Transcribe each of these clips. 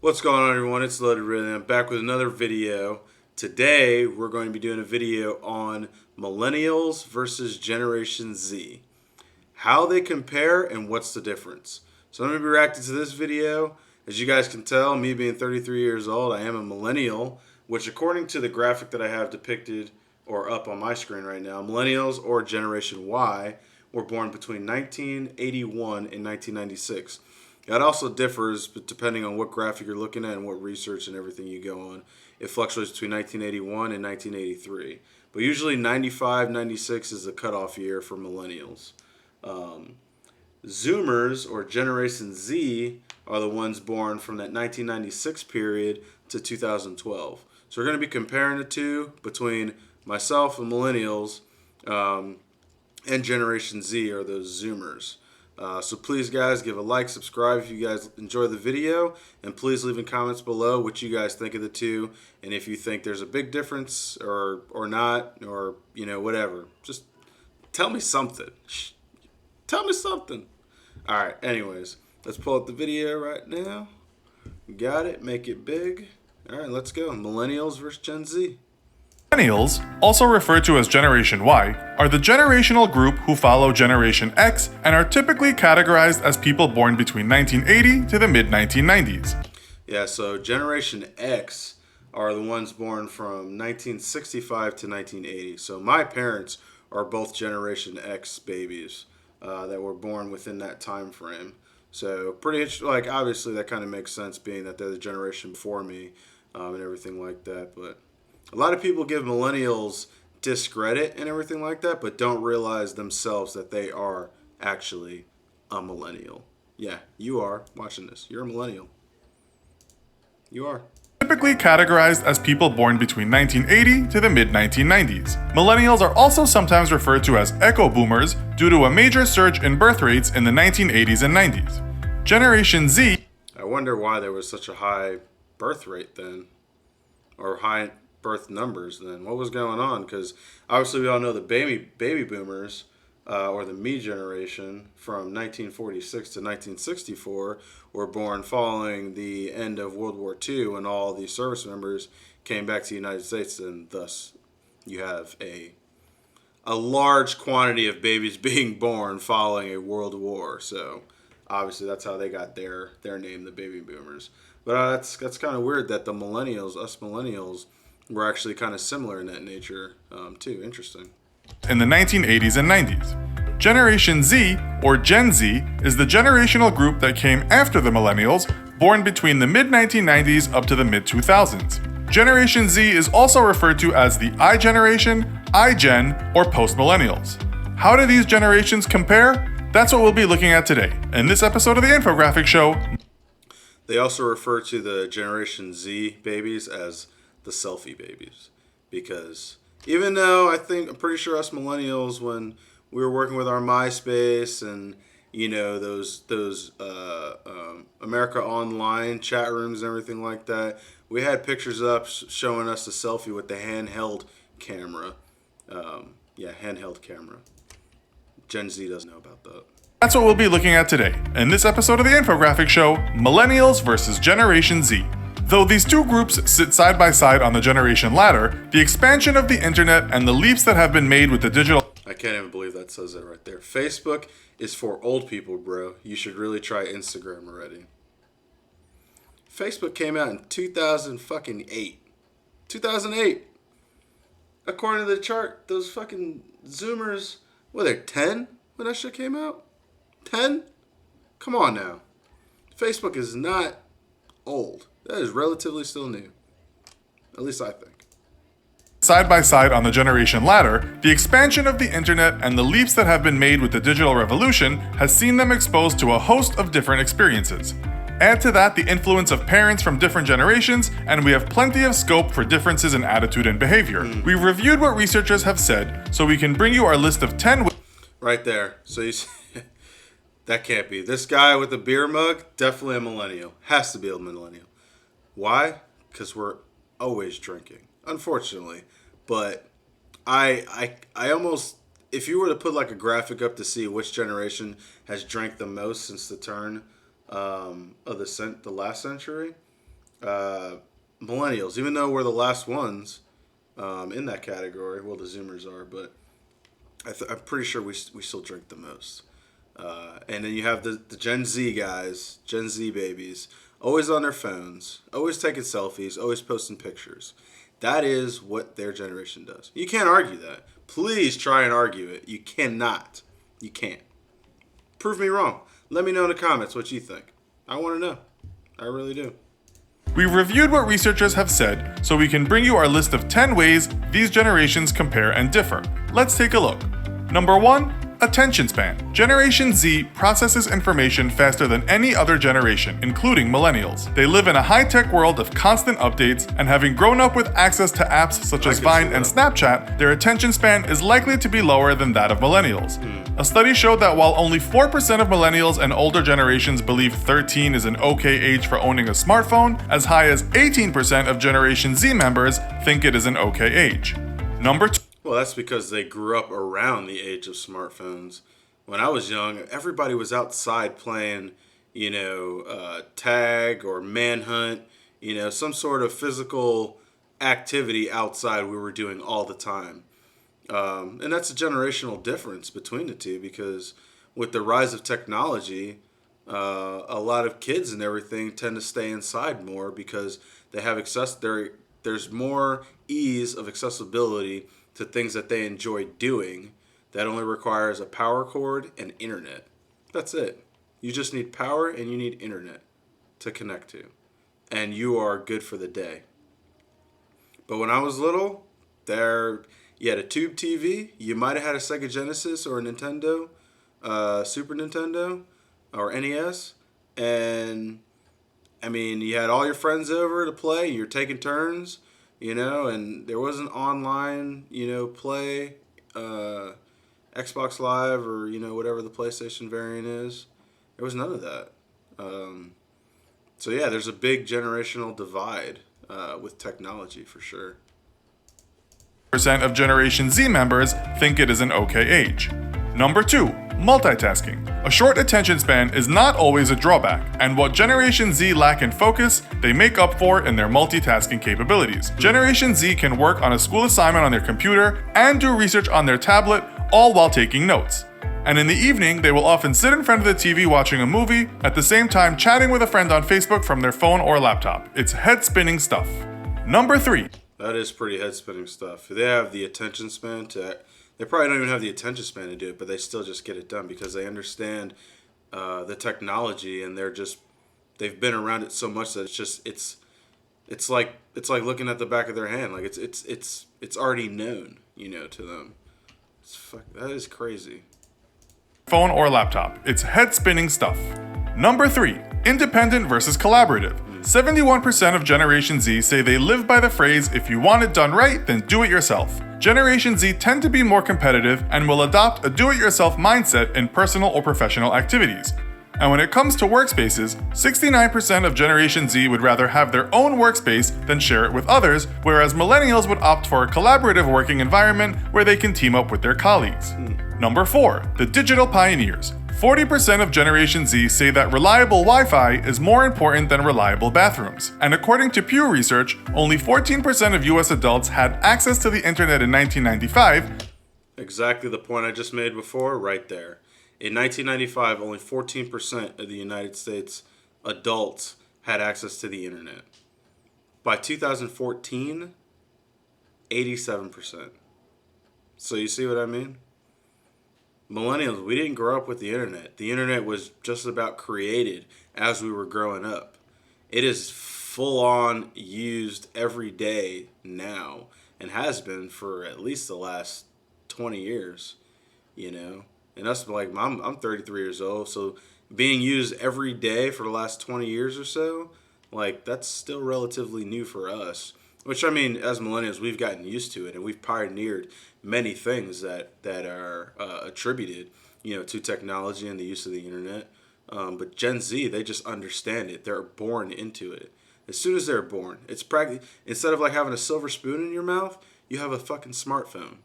What's going on, everyone? It's Loaded Rhythm. I'm back with another video. Today we're going to be doing a video on Millennials versus Generation Z, how they compare and what's the difference. So I'm going to be reacting to this video. As you guys can tell, me being 33 years old, I am a millennial, which according to the graphic that I have depicted or up on my screen right now, millennials or Generation Y were born between 1981 and 1996. That also differs depending on what graphic you're looking at and what research and everything you go on. It fluctuates between 1981 and 1983. But usually 95, 96 is the cutoff year for millennials. Zoomers or Generation Z are the ones born from that 1996 period to 2012. So we're going to be comparing the two between myself and millennials, and Generation Z are those Zoomers. So please, guys, give a like, subscribe if you guys enjoy the video, and please leave in comments below what you guys think of the two, and if you think there's a big difference or not, or whatever. Just tell me something. Tell me something. All right. Anyways, let's pull up the video right now. Got it. Make it big. All right. Let's go. Millennials versus Gen Z. Millennials, also referred to as Generation Y, are the generational group who follow Generation X and are typically categorized as people born between 1980 to the mid-1990s. Yeah, so Generation X are the ones born from 1965 to 1980. So my parents are both Generation X babies that were born within that time frame. So pretty like obviously that kind of makes sense being that they're the generation before me and everything like that, but a lot of people give millennials discredit and everything like that, but don't realize themselves that they are actually a millennial. Yeah, you are watching this. You're a millennial. You are. Typically categorized as people born between 1980 to the mid-1990s. Millennials are also sometimes referred to as echo boomers due to a major surge in birth rates in the 1980s and 90s. Generation Z. I wonder why there was such a high birth rate then, or high birth numbers then. What was going on? Because obviously we all know the baby boomers, or the me generation from 1946 to 1964 were born following the end of World War II, when all the service members came back to the United States, and thus you have a large quantity of babies being born following a world war. So obviously that's how they got their name, the baby boomers. But that's kind of weird that the millennials, us millennials, we're actually kind of similar in that nature, too. Interesting. In the 1980s and 90s. Generation Z, or Gen Z, is the generational group that came after the millennials, born between the mid-1990s up to the mid-2000s. Generation Z is also referred to as the I generation, iGen, or post-millennials. How do these generations compare? That's what we'll be looking at today, in this episode of the Infographic Show. They also refer to the Generation Z babies as the selfie babies, because even though I'm pretty sure us millennials, when we were working with our MySpace and those America Online chat rooms and everything like that, we had pictures up showing us a selfie with the handheld camera. Handheld camera. Gen Z doesn't know about that. That's what we'll be looking at today, in this episode of the Infographic Show, Millennials versus Generation Z. Though these two groups sit side by side on the generation ladder, the expansion of the internet and the leaps that have been made with the digital... I can't even believe that says it right there. Facebook is for old people, bro. You should really try Instagram already. Facebook came out in 2008. 2008. According to the chart, those fucking Zoomers, were they 10 when that shit came out? 10? Come on now. Facebook is not old. That is relatively still new. At least I think. Side by side on the generation ladder, the expansion of the internet and the leaps that have been made with the digital revolution has seen them exposed to a host of different experiences. Add to that the influence of parents from different generations, and we have plenty of scope for differences in attitude and behavior. We've reviewed what researchers have said, so we can bring you our list of 10... Right there. So you see, that can't be. This guy with the beer mug, definitely a millennial. Has to be a millennial. Why? Because we're always drinking, unfortunately. But I almost, if you were to put like a graphic up to see which generation has drank the most since the turn of the last century, uh, millennials, even though we're the last ones in that category. Well, the Zoomers are, but I'm pretty sure we still drink the most. And then you have the Gen Z guys, Gen Z babies, always on their phones, always taking selfies, always posting pictures. That is what their generation does. You can't argue that. Please try and argue it. You cannot. You can't. Prove me wrong. Let me know in the comments what you think. I want to know. I really do. We've reviewed what researchers have said, so we can bring you our list of 10 ways these generations compare and differ. Let's take a look. Number 1. Attention span. Generation Z processes information faster than any other generation, including millennials. They live in a high-tech world of constant updates, and having grown up with access to apps such as Vine and Snapchat, their attention span is likely to be lower than that of millennials. A study showed that while only 4% of millennials and older generations believe 13 is an okay age for owning a smartphone, as high as 18% of Generation Z members think it is an okay age. Number 2. Well, that's because they grew up around the age of smartphones. When I was young, everybody was outside playing, tag or manhunt, some sort of physical activity outside we were doing all the time. And that's a generational difference between the two, because with the rise of technology, a lot of kids and everything tend to stay inside more because they have there's more ease of accessibility to things that they enjoy doing that only requires a power cord and internet. That's it. You just need power and you need internet to connect to. And you are good for the day. But when I was little, you had a tube TV. You might have had a Sega Genesis or a Nintendo, Super Nintendo, or NES. And, you had all your friends over to play. You're taking turns. And there wasn't online, play, Xbox Live or, whatever the PlayStation variant is. There was none of that. So, yeah, there's a big generational divide with technology for sure. Percent of Generation Z members think it is an okay age. Number 2. Multitasking. A short attention span is not always a drawback, and what Generation Z lack in focus, they make up for in their multitasking capabilities. Generation Z can work on a school assignment on their computer and do research on their tablet, all while taking notes. And in the evening, they will often sit in front of the TV watching a movie, at the same time chatting with a friend on Facebook from their phone or laptop. It's head-spinning stuff. Number 3. That is pretty head-spinning stuff. They have the attention span They probably don't even have the attention span to do it, but they still just get it done because they understand the technology, and they've been around it so much that it's like looking at the back of their hand. Like it's already known, to them. That is crazy. Phone or laptop. It's head-spinning stuff. Number 3. Independent versus collaborative. 71% of Generation Z say they live by the phrase, if you want it done right, then do it yourself. Generation Z tend to be more competitive and will adopt a do-it-yourself mindset in personal or professional activities. And when it comes to workspaces, 69% of Generation Z would rather have their own workspace than share it with others, whereas millennials would opt for a collaborative working environment where they can team up with their colleagues. Number 4. The digital pioneers. 40% of Generation Z say that reliable Wi-Fi is more important than reliable bathrooms. And according to Pew Research, only 14% of US adults had access to the internet in 1995. Exactly the point I just made before, right there. In 1995, only 14% of the United States adults had access to the internet. By 2014, 87%. So you see what I mean? Millennials, we didn't grow up with the internet. The internet was just about created as we were growing up. It is full on used every day now and has been for at least the last 20 years, And that's like, I'm 33 years old, so being used every day for the last 20 years or so, like, that's still relatively new for us. Which, as millennials, we've gotten used to it, and we've pioneered many things that are attributed, to technology and the use of the internet. But Gen Z, they just understand it. They're born into it. As soon as they're born, it's instead of like having a silver spoon in your mouth, you have a fucking smartphone.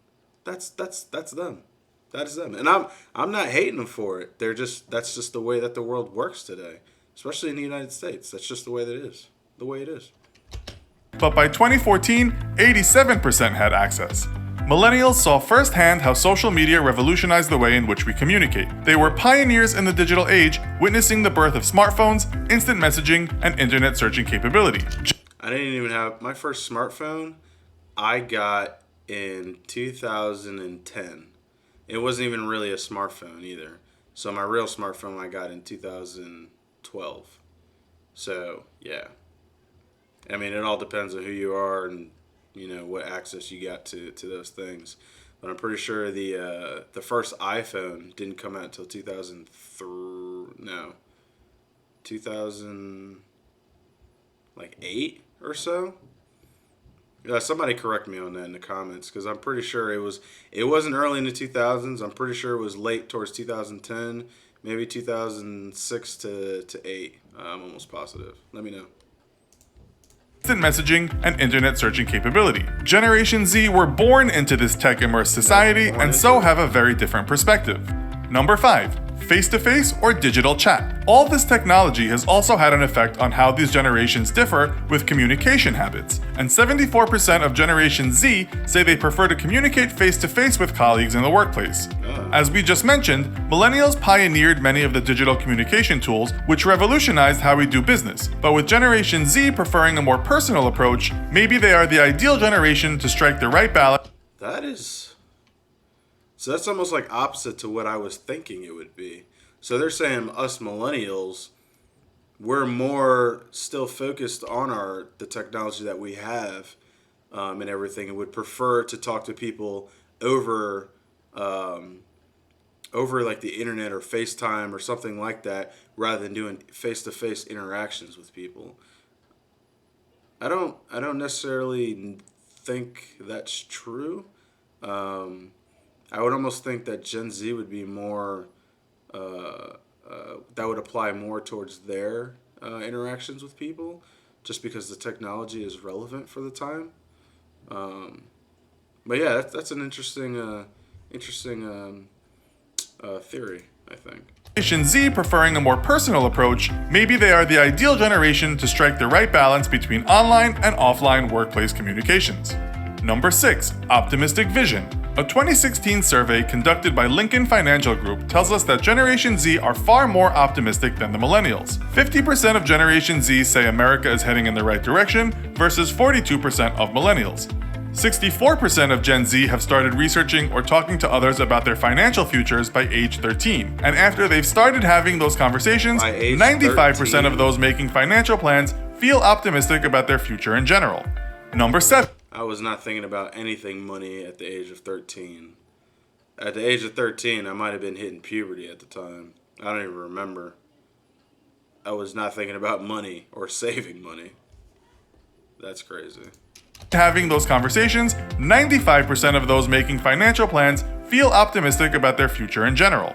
That's them. That is them. And I'm not hating them for it. That's just the way that the world works today, especially in the United States. That's just the way that it is. the way it is. But by 2014, 87% had access. Millennials saw firsthand how social media revolutionized the way in which we communicate. They were pioneers in the digital age, witnessing the birth of smartphones, instant messaging, and internet searching capability. I didn't even have my first smartphone. I got in 2010. It wasn't even really a smartphone either. So my real smartphone I got in 2012. So yeah, I mean it all depends on who you are and what access you got to those things. But I'm pretty sure the first iPhone didn't come out until 2008 or so. Yeah, somebody correct me on that in the comments because I'm pretty sure it wasn't early in the 2000s. I'm pretty sure it was late towards 2010, maybe 2006 to 8. I'm almost positive. Let me know. Instant messaging and internet searching capability. Generation Z were born into this tech-immersed society and so have a very different perspective. Number 5. Face-to-face or digital chat. All this technology has also had an effect on how these generations differ with communication habits, and 74% of Generation Z say they prefer to communicate face-to-face with colleagues in the workplace. As we just mentioned, millennials pioneered many of the digital communication tools which revolutionized how we do business, but with Generation Z preferring a more personal approach, maybe they are the ideal generation to strike the right balance. So that's almost like opposite to what I was thinking it would be. So they're saying us millennials, we're more still focused on the technology that we have and everything, and would prefer to talk to people over like the internet or FaceTime or something like that, rather than doing face-to-face interactions with people. I don't necessarily think that's true. I would almost think that Gen Z would be more, that would apply more towards their interactions with people, just because the technology is relevant for the time. But yeah, that's an interesting theory, I think. Generation Z preferring a more personal approach, maybe they are the ideal generation to strike the right balance between online and offline workplace communications. Number 6. Optimistic vision. A 2016 survey conducted by Lincoln Financial Group tells us that Generation Z are far more optimistic than the millennials. 50% of Generation Z say America is heading in the right direction versus 42% of millennials. 64% of Gen Z have started researching or talking to others about their financial futures by age 13. And after they've started having those conversations, 95% of those making financial plans feel optimistic about their future in general. Number 7. I was not thinking about anything money at the age of 13. At the age of 13, I might have been hitting puberty at the time. I don't even remember. I was not thinking about money or saving money. That's crazy. Having those conversations, 95% of those making financial plans feel optimistic about their future in general.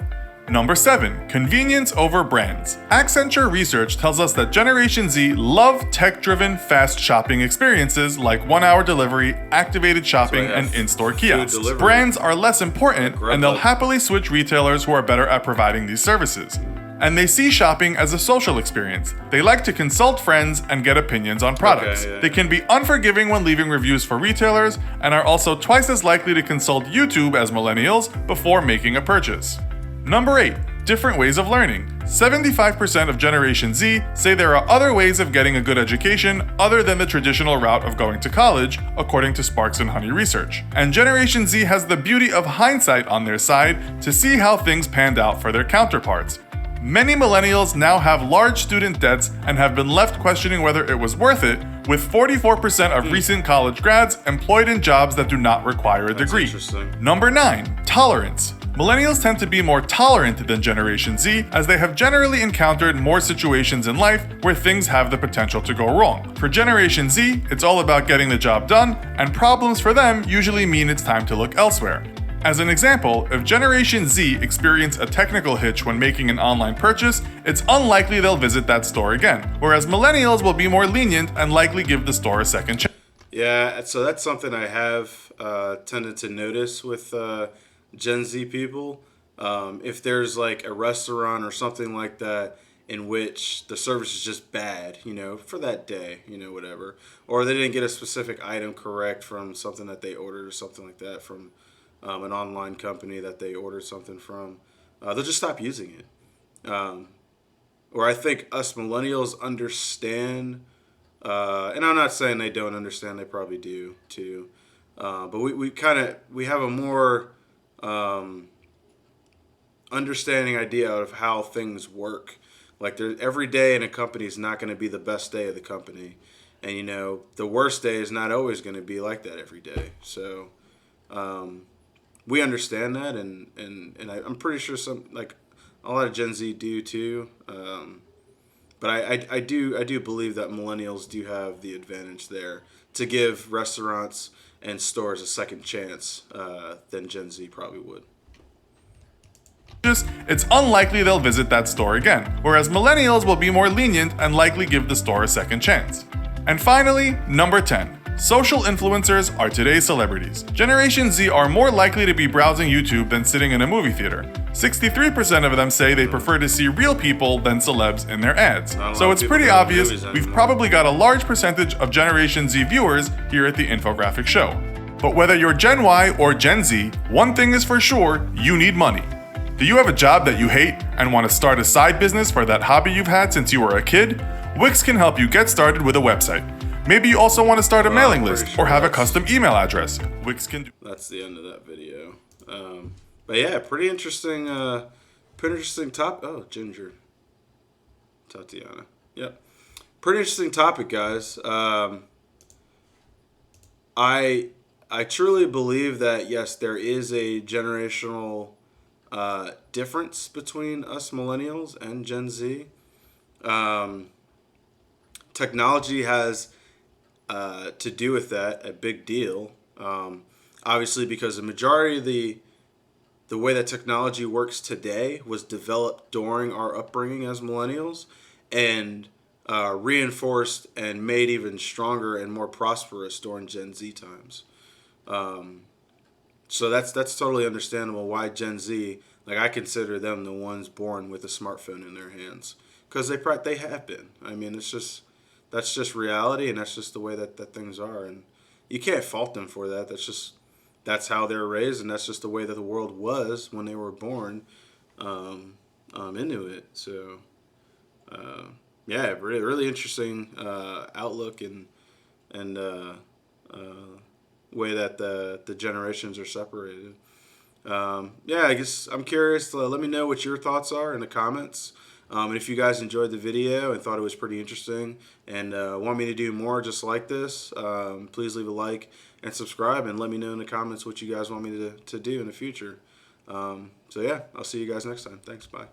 Number 7. Convenience over brands. Accenture research tells us that Generation Z love tech-driven, fast shopping experiences like one-hour delivery, activated shopping, and in-store kiosks. Brands are less important, and they'll happily switch retailers who are better at providing these services. And they see shopping as a social experience. They like to consult friends and get opinions on products. They can be unforgiving when leaving reviews for retailers, and are also twice as likely to consult YouTube as millennials before making a purchase. Number 8. Different ways of learning. 75% of Generation Z say there are other ways of getting a good education other than the traditional route of going to college, according to Sparks and Honey research. And Generation Z has the beauty of hindsight on their side to see how things panned out for their counterparts. Many millennials now have large student debts and have been left questioning whether it was worth it, with 44% of recent college grads employed in jobs that do not require a degree. Number 9. Tolerance. Millennials tend to be more tolerant than Generation Z, as they have generally encountered more situations in life where things have the potential to go wrong. For Generation Z, it's all about getting the job done, and problems for them usually mean it's time to look elsewhere. As an example, if Generation Z experience a technical hitch when making an online purchase, it's unlikely they'll visit that store again, whereas millennials will be more lenient and likely give the store a second chance. Yeah, so that's something I have tended to notice with Gen Z people. If there's like a restaurant or something like that, in which the service is just bad, for that day, whatever. Or they didn't get a specific item correct from something that they ordered or something like that from an online company that they ordered something from. They'll just stop using it. Or I think us millennials understand, and I'm not saying they don't understand, they probably do too. But we have a more understanding idea of how things work. Like every day in a company is not going to be the best day of the company, and the worst day is not always going to be like that every day. So we understand that, and I'm pretty sure a lot of Gen Z do too. But I do believe that millennials do have the advantage there to give restaurants and stores a second chance than Gen Z probably would. It's unlikely they'll visit that store again, whereas millennials will be more lenient and likely give the store a second chance. And finally, number 10. Social influencers are today's celebrities. Generation Z are more likely to be browsing YouTube than sitting in a movie theater. 63% of them say they prefer to see real people than celebs in their ads. So it's pretty obvious we've probably got a large percentage of Generation Z viewers here at the infographic show. But whether you're Gen Y or Gen Z, one thing is for sure, you need money. Do you have a job that you hate and want to start a side business for that hobby you've had since you were a kid? Wix can help you get started with a website. Maybe you also want to start a mailing list or have a custom email address. Wix can do. That's the end of that video. But yeah, pretty interesting topic. Oh, Ginger. Tatiana. Yep. Pretty interesting topic, guys. I truly believe that, yes, there is a generational difference between us millennials and Gen Z. Technology has to do with that, a big deal. Obviously, because the majority of the way that technology works today was developed during our upbringing as millennials and reinforced and made even stronger and more prosperous during Gen Z times. So that's totally understandable why Gen Z, I consider them the ones born with a smartphone in their hands, because they have been. I mean, that's just reality, and that's just the way that things are, and you can't fault them for that. That's how they were raised, and that's just the way that the world was when they were born into it. So yeah, really interesting outlook and way that the generations are separated. Yeah, I guess I'm curious. Let me know what your thoughts are in the comments. And if you guys enjoyed the video and thought it was pretty interesting and want me to do more just like this, please leave a like and subscribe and let me know in the comments what you guys want me to do in the future. So yeah, I'll see you guys next time. Thanks. Bye.